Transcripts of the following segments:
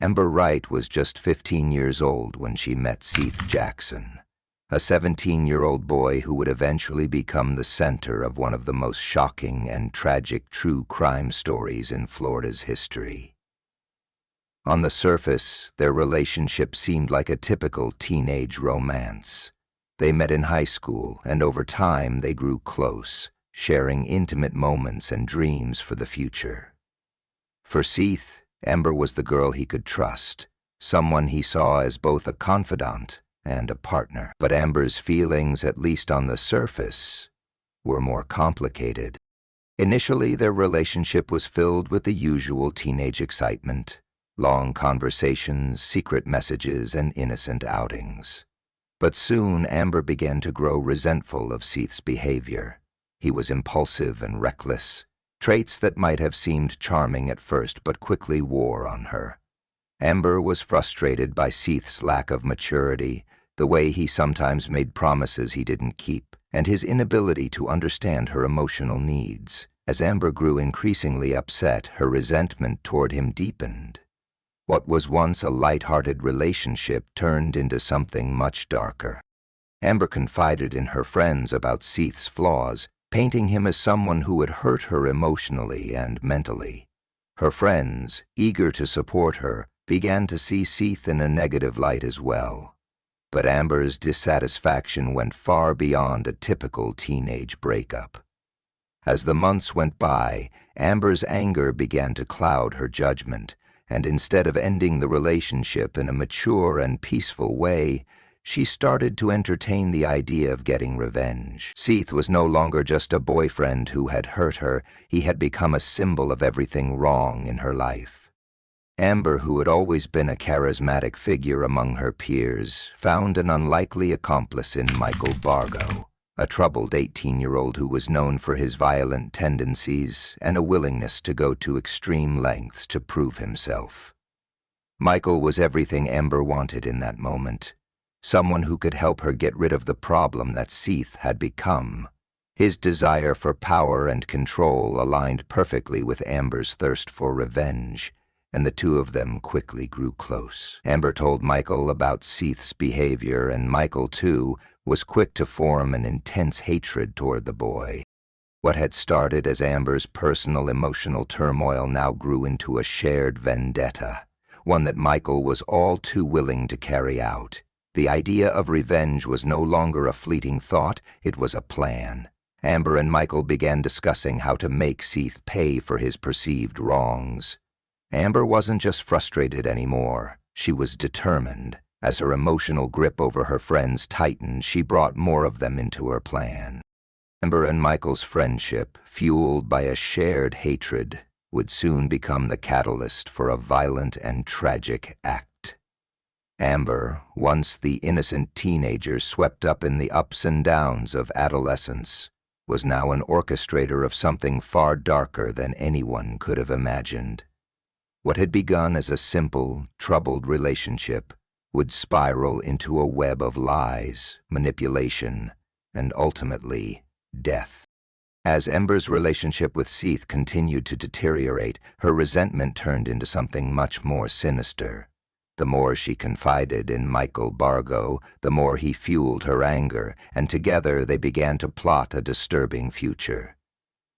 Amber Wright was just 15 years old when she met Seath Jackson, a 17-year-old boy who would eventually become the center of one of the most shocking and tragic true crime stories in Florida's history. On the surface, their relationship seemed like a typical teenage romance. They met in high school, and over time they grew close, sharing intimate moments and dreams for the future. For Seath, Amber was the girl he could trust, someone he saw as both a confidant and a partner. But Amber's feelings, at least on the surface, were more complicated. Initially, their relationship was filled with the usual teenage excitement, long conversations, secret messages, and innocent outings. But soon, Amber began to grow resentful of Seath's behavior. He was impulsive and reckless, traits that might have seemed charming at first but quickly wore on her. Amber was frustrated by Seath's lack of maturity, the way he sometimes made promises he didn't keep, and his inability to understand her emotional needs. As Amber grew increasingly upset, her resentment toward him deepened. What was once a light-hearted relationship turned into something much darker. Amber confided in her friends about Seath's flaws, painting him as someone who had hurt her emotionally and mentally. Her friends, eager to support her, began to see Seath in a negative light as well. But Amber's dissatisfaction went far beyond a typical teenage breakup. As the months went by, Amber's anger began to cloud her judgment, and instead of ending the relationship in a mature and peaceful way, she started to entertain the idea of getting revenge. Seath was no longer just a boyfriend who had hurt her, he had become a symbol of everything wrong in her life. Amber, who had always been a charismatic figure among her peers, found an unlikely accomplice in Michael Bargo, a troubled 18-year-old who was known for his violent tendencies and a willingness to go to extreme lengths to prove himself. Michael was everything Amber wanted in that moment. Someone who could help her get rid of the problem that Seath had become. His desire for power and control aligned perfectly with Amber's thirst for revenge, and the two of them quickly grew close. Amber told Michael about Seath's behavior, and Michael, too, was quick to form an intense hatred toward the boy. What had started as Amber's personal emotional turmoil now grew into a shared vendetta, one that Michael was all too willing to carry out. The idea of revenge was no longer a fleeting thought, it was a plan. Amber and Michael began discussing how to make Seath pay for his perceived wrongs. Amber wasn't just frustrated anymore, she was determined. As her emotional grip over her friends tightened, she brought more of them into her plan. Amber and Michael's friendship, fueled by a shared hatred, would soon become the catalyst for a violent and tragic act. Amber, once the innocent teenager swept up in the ups and downs of adolescence, was now an orchestrator of something far darker than anyone could have imagined. What had begun as a simple, troubled relationship would spiral into a web of lies, manipulation, and ultimately, death. As Amber's relationship with Seath continued to deteriorate, her resentment turned into something much more sinister. The more she confided in Michael Bargo, the more he fueled her anger, and together they began to plot a disturbing future.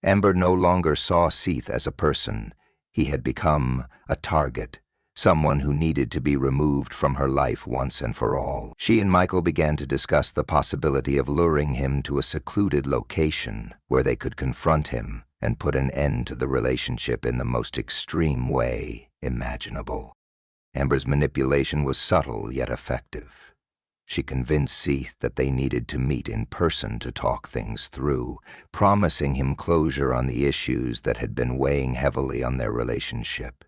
Amber no longer saw Seath as a person. He had become a target, someone who needed to be removed from her life once and for all. She and Michael began to discuss the possibility of luring him to a secluded location where they could confront him and put an end to the relationship in the most extreme way imaginable. Amber's manipulation was subtle yet effective. She convinced Seath that they needed to meet in person to talk things through, promising him closure on the issues that had been weighing heavily on their relationship.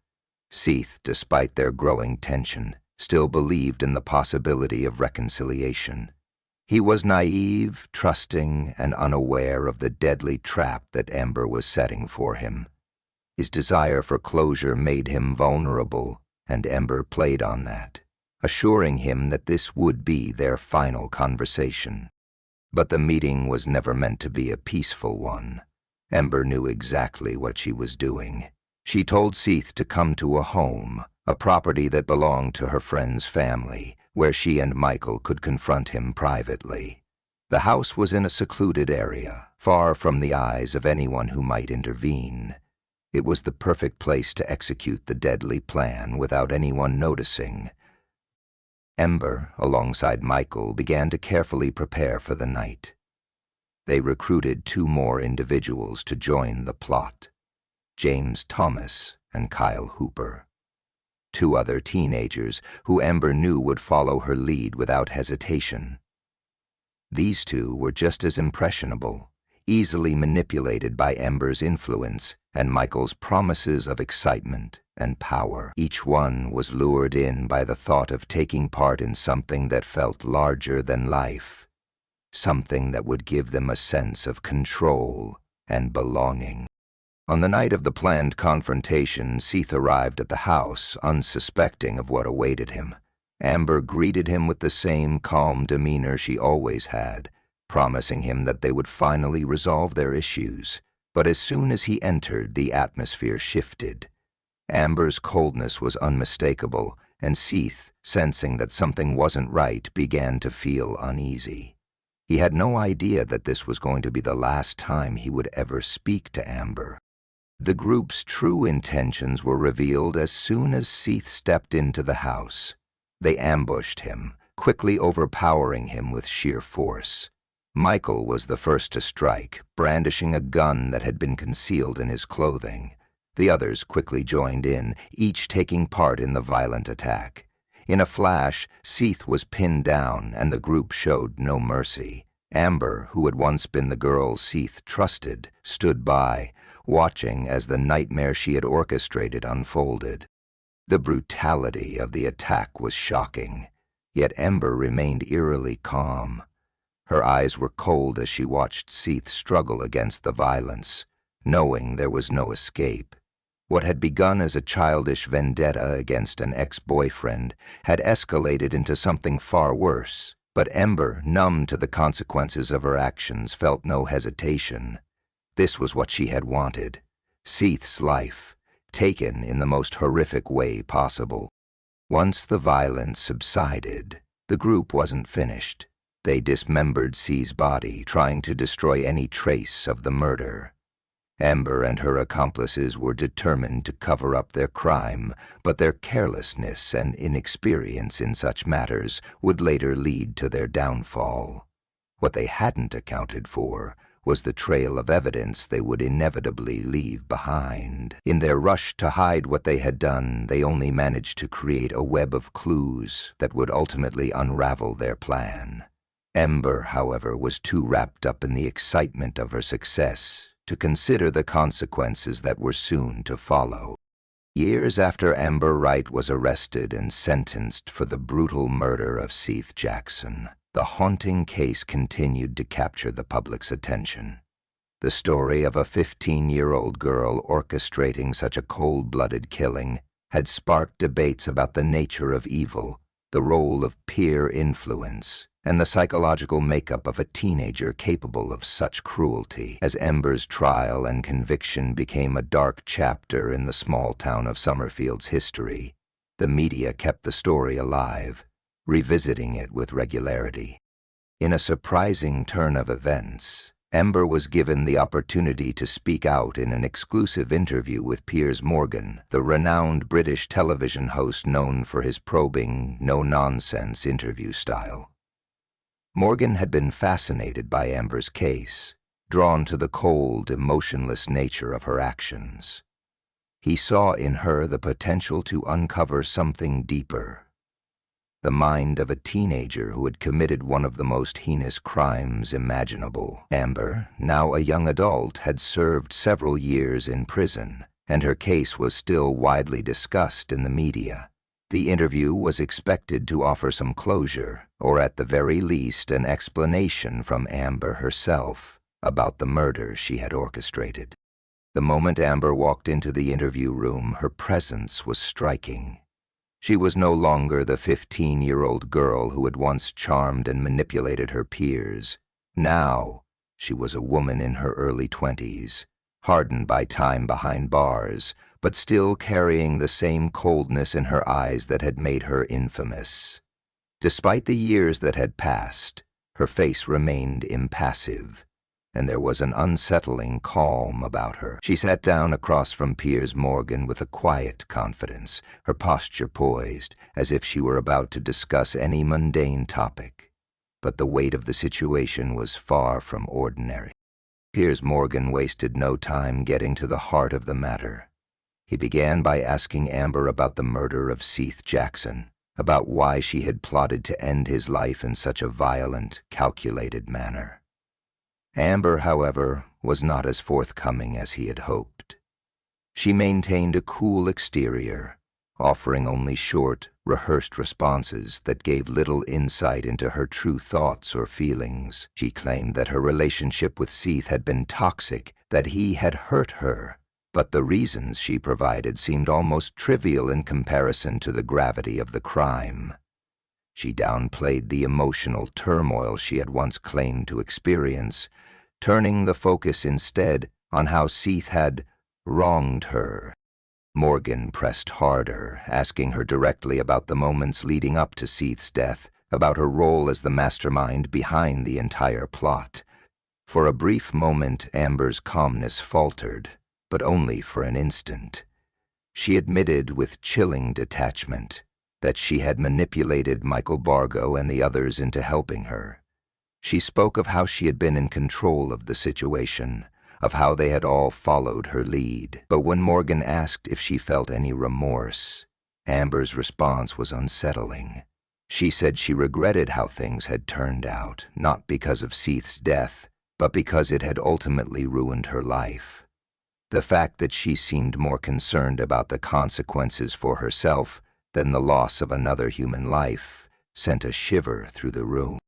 Seath, despite their growing tension, still believed in the possibility of reconciliation. He was naive, trusting, and unaware of the deadly trap that Amber was setting for him. His desire for closure made him vulnerable, and Amber played on that, assuring him that this would be their final conversation. But the meeting was never meant to be a peaceful one. Amber knew exactly what she was doing. She told Seath to come to a home, a property that belonged to her friend's family, where she and Michael could confront him privately. The house was in a secluded area, far from the eyes of anyone who might intervene. It was the perfect place to execute the deadly plan without anyone noticing. Amber, alongside Michael, began to carefully prepare for the night. They recruited 2 more individuals to join the plot: James Thomas and Kyle Hooper. 2 other teenagers who Amber knew would follow her lead without hesitation. These 2 were just as impressionable, easily manipulated by Amber's influence and Michael's promises of excitement and power. Each one was lured in by the thought of taking part in something that felt larger than life, something that would give them a sense of control and belonging. On the night of the planned confrontation, Seath arrived at the house, unsuspecting of what awaited him. Amber greeted him with the same calm demeanor she always had, promising him that they would finally resolve their issues. But as soon as he entered, the atmosphere shifted. Amber's coldness was unmistakable, and Seath, sensing that something wasn't right, began to feel uneasy. He had no idea that this was going to be the last time he would ever speak to Amber. The group's true intentions were revealed as soon as Seath stepped into the house. They ambushed him, quickly overpowering him with sheer force. Michael was the first to strike, brandishing a gun that had been concealed in his clothing. The others quickly joined in, each taking part in the violent attack. In a flash, Seath was pinned down, and the group showed no mercy. Amber, who had once been the girl Seath trusted, stood by, watching as the nightmare she had orchestrated unfolded. The brutality of the attack was shocking, yet Amber remained eerily calm. Her eyes were cold as she watched Seath struggle against the violence, knowing there was no escape. What had begun as a childish vendetta against an ex-boyfriend had escalated into something far worse, but Amber, numb to the consequences of her actions, felt no hesitation. This was what she had wanted: Seath's life, taken in the most horrific way possible. Once the violence subsided, the group wasn't finished. They dismembered Seath's body, trying to destroy any trace of the murder. Amber and her accomplices were determined to cover up their crime, but their carelessness and inexperience in such matters would later lead to their downfall. What they hadn't accounted for was the trail of evidence they would inevitably leave behind. In their rush to hide what they had done, they only managed to create a web of clues that would ultimately unravel their plan. Amber, however, was too wrapped up in the excitement of her success to consider the consequences that were soon to follow. Years after Amber Wright was arrested and sentenced for the brutal murder of Seath Jackson, the haunting case continued to capture the public's attention. The story of a 15-year-old girl orchestrating such a cold-blooded killing had sparked debates about the nature of evil, the role of peer influence, and the psychological makeup of a teenager capable of such cruelty. As Amber's trial and conviction became a dark chapter in the small town of Summerfield's history, the media kept the story alive, revisiting it with regularity. In a surprising turn of events, Amber was given the opportunity to speak out in an exclusive interview with Piers Morgan, the renowned British television host known for his probing, no-nonsense interview style. Morgan had been fascinated by Amber's case, drawn to the cold, emotionless nature of her actions. He saw in her the potential to uncover something deeper: the mind of a teenager who had committed one of the most heinous crimes imaginable. Amber, now a young adult, had served several years in prison, and her case was still widely discussed in the media. The interview was expected to offer some closure, or at the very least an explanation from Amber herself about the murder she had orchestrated. The moment Amber walked into the interview room, her presence was striking. She was no longer the 15-year-old girl who had once charmed and manipulated her peers. Now, she was a woman in her early 20s, hardened by time behind bars, but still carrying the same coldness in her eyes that had made her infamous. Despite the years that had passed, her face remained impassive, and there was an unsettling calm about her. She sat down across from Piers Morgan with a quiet confidence, her posture poised, as if she were about to discuss any mundane topic. But the weight of the situation was far from ordinary. Piers Morgan wasted no time getting to the heart of the matter. He began by asking Amber about the murder of Seath Jackson, about why she had plotted to end his life in such a violent, calculated manner. Amber, however, was not as forthcoming as he had hoped. She maintained a cool exterior, offering only short, rehearsed responses that gave little insight into her true thoughts or feelings. She claimed that her relationship with Seath had been toxic, that he had hurt her, but the reasons she provided seemed almost trivial in comparison to the gravity of the crime. She downplayed the emotional turmoil she had once claimed to experience, turning the focus instead on how Seath had wronged her. Morgan pressed harder, asking her directly about the moments leading up to Seath's death, about her role as the mastermind behind the entire plot. For a brief moment, Amber's calmness faltered, but only for an instant. She admitted with chilling detachment that she had manipulated Michael Bargo and the others into helping her. She spoke of how she had been in control of the situation, of how they had all followed her lead. But when Morgan asked if she felt any remorse, Amber's response was unsettling. She said she regretted how things had turned out, not because of Seath's death, but because it had ultimately ruined her life. The fact that she seemed more concerned about the consequences for herself than the loss of another human life sent a shiver through the room.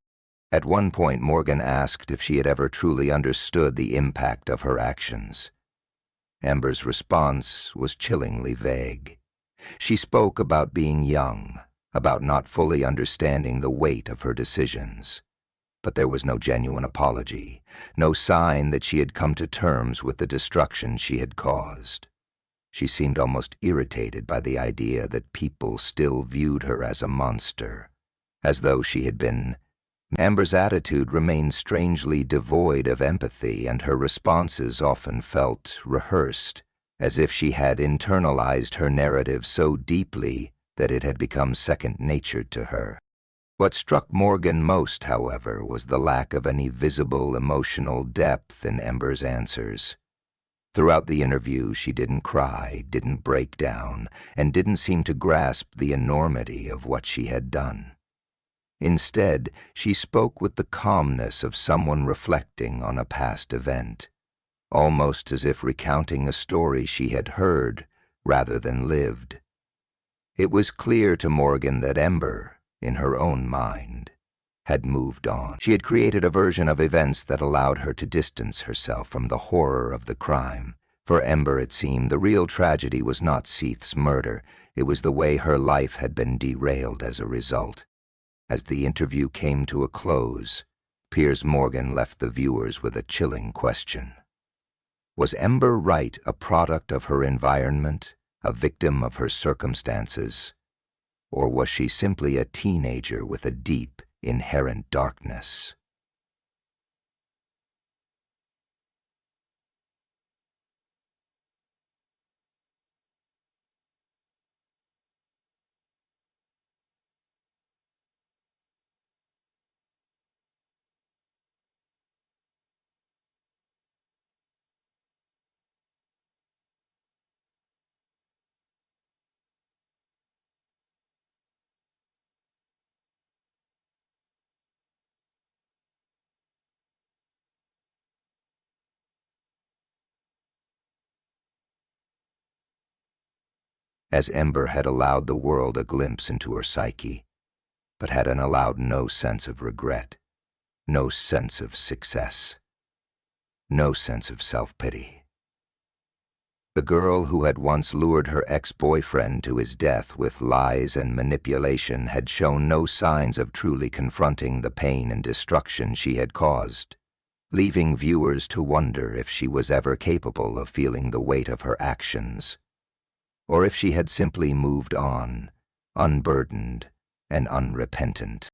At one point, Morgan asked if she had ever truly understood the impact of her actions. Amber's response was chillingly vague. She spoke about being young, about not fully understanding the weight of her decisions. But there was no genuine apology, no sign that she had come to terms with the destruction she had caused. She seemed almost irritated by the idea that people still viewed her as a monster, as though she had been. Amber's attitude remained strangely devoid of empathy, and her responses often felt rehearsed, as if she had internalized her narrative so deeply that it had become second nature to her. What struck Morgan most, however, was the lack of any visible emotional depth in Amber's answers. Throughout the interview, she didn't cry, didn't break down, and didn't seem to grasp the enormity of what she had done. Instead, she spoke with the calmness of someone reflecting on a past event, almost as if recounting a story she had heard rather than lived. It was clear to Morgan that Amber, in her own mind, had moved on. She had created a version of events that allowed her to distance herself from the horror of the crime. For Amber, it seemed, the real tragedy was not Seath's murder, it was the way her life had been derailed as a result. As the interview came to a close, Piers Morgan left the viewers with a chilling question. Was Amber Wright a product of her environment, a victim of her circumstances, or was she simply a teenager with a deep, inherent darkness? As Amber had allowed the world a glimpse into her psyche, but had allowed no sense of regret, no sense of success, no sense of self-pity. The girl who had once lured her ex-boyfriend to his death with lies and manipulation had shown no signs of truly confronting the pain and destruction she had caused. leaving viewers to wonder if she was ever capable of feeling the weight of her actions, or if she had simply moved on, unburdened and unrepentant.